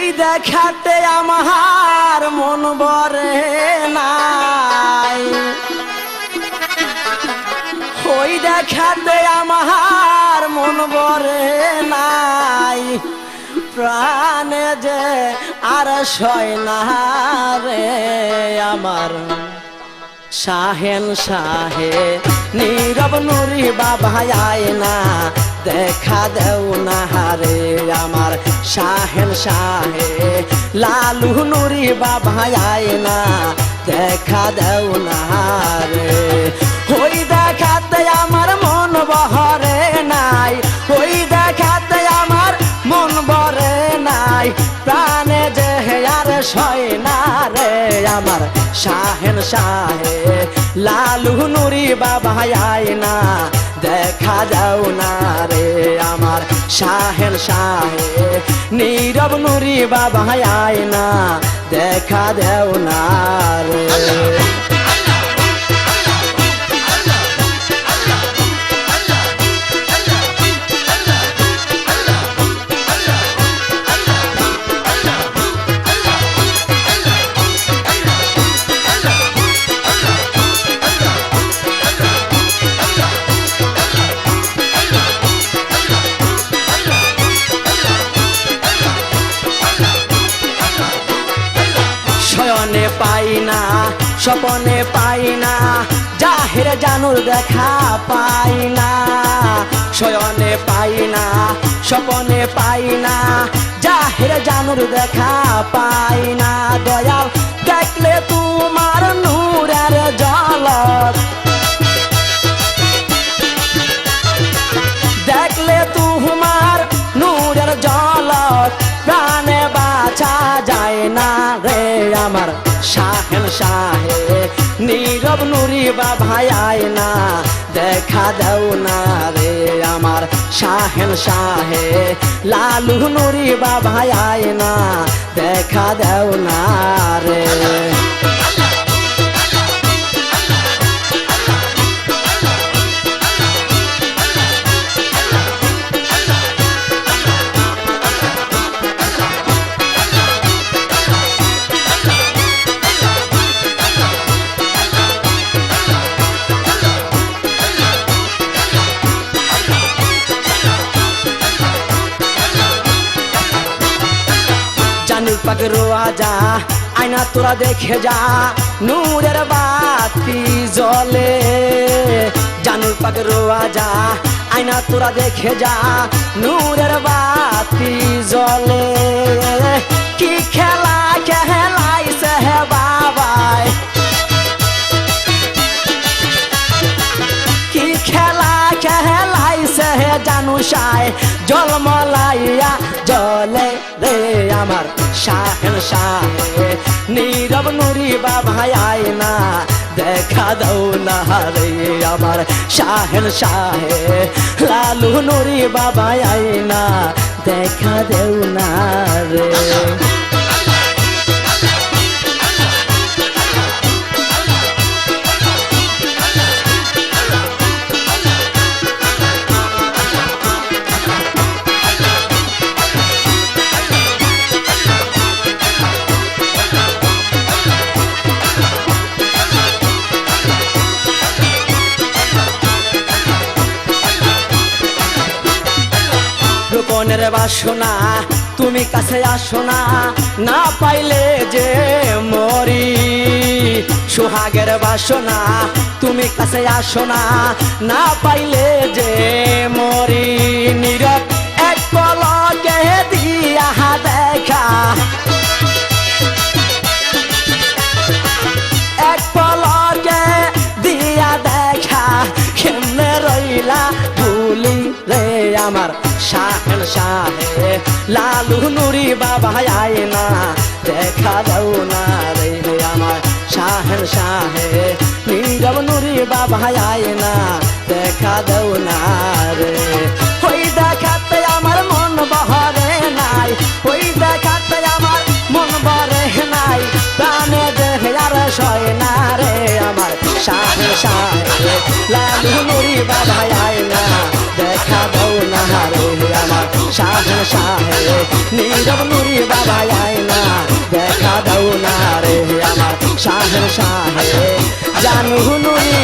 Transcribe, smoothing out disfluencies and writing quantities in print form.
ওই দেখাতে আমার মন ভরে নাই, ওই দেখাতে আমার মন ভরে নাই, প্রাণে যে আর সয় না রে আমার শাহেন শাহে নীরব নুরি বাবা আয় না, দেখা দেও না রে আমার শাহেন শাহে লালু নুরি বাবা আয় না, দেখা দেও না রে। ওই দেখাতে আমার মন বহরে নাই, ওই দেখাতে আমার মন ভরে নাই, প্রাণে যে আর সয় না রে আমার শাহেন শাহে লালু নুরি বাবা আয় না, দেখা যাও না রে আমার শাহেন শাহে নীরব নুরি বাবা আয় না, দেখা দেও না রে। শয়নে পাই না স্বপনে পাই না, জাহের জানুর দেখা পাই না, শয়নে পাই না স্বপনে পাই না, জাহের জানুর দেখা পাই না, দয়াল দেখলে তোমার নূরের ঝলক, দেখলে তোমার নূরের ঝলক, প্রাণে বাঁচা যায় না রে আমার শাহেন শাহে নীরব নুরি বাবা আয় না, দেখা দেও না রে আমার শাহেন শাহে লালু নুরি বাবা আয় না, দেখা দেও না রে। জানুর পাকে রোয়া যা আয়না তোরা দেখে যা, নূরের বাতি জ্বলে, জানুর পাকে রোয়া যা আয়না তোরা দেখে যা, নূরের বাতি জ্বলে, কি খেলা খেলাইছে হে বাবাই, কি খেলা খেলাইছে হে জানু সাই, জলমলাইয়া জলে রে আমার শাহেন শাহে নীরব নুরি বাবা আয় না, দেখা দাও না রে আমার শাহেন শাহে লালু নুরি বাবা আয় না, দেখা দেও না রে। রূপনের বাসনা তুমি কাছে আসো না, না পাইলে যে মরি, সোহাগের বাসনা তুমি কাছে আসো না, না পাইলে যে মরি, নীরব এক পলকে দিয়া দেখা, এক পলকে দিয়া দেখা, কেমনে রইলা ভুলি রে আমার শাহেন শাহে লালু নুরি বাবা আয় না, দেখা দাও না রে আমার শাহেন শাহে নীরব নুরি বাবা আয় না, দেখা দাও না রে। ওই দেখাতে আমার মন বহরে নাই, ওই দেখাতে আমার মন ভরে নাই, প্রাণে দেহে আর সয় না রে আমার শাহেন শাহে লালু নুরি বাবা আয় না, দেখা দাও না রে আমার শাহেন শাহে নীরব নুরি বাবা আয় না দেখা দাও না রে আমার শাহের শাহে জানু নুরি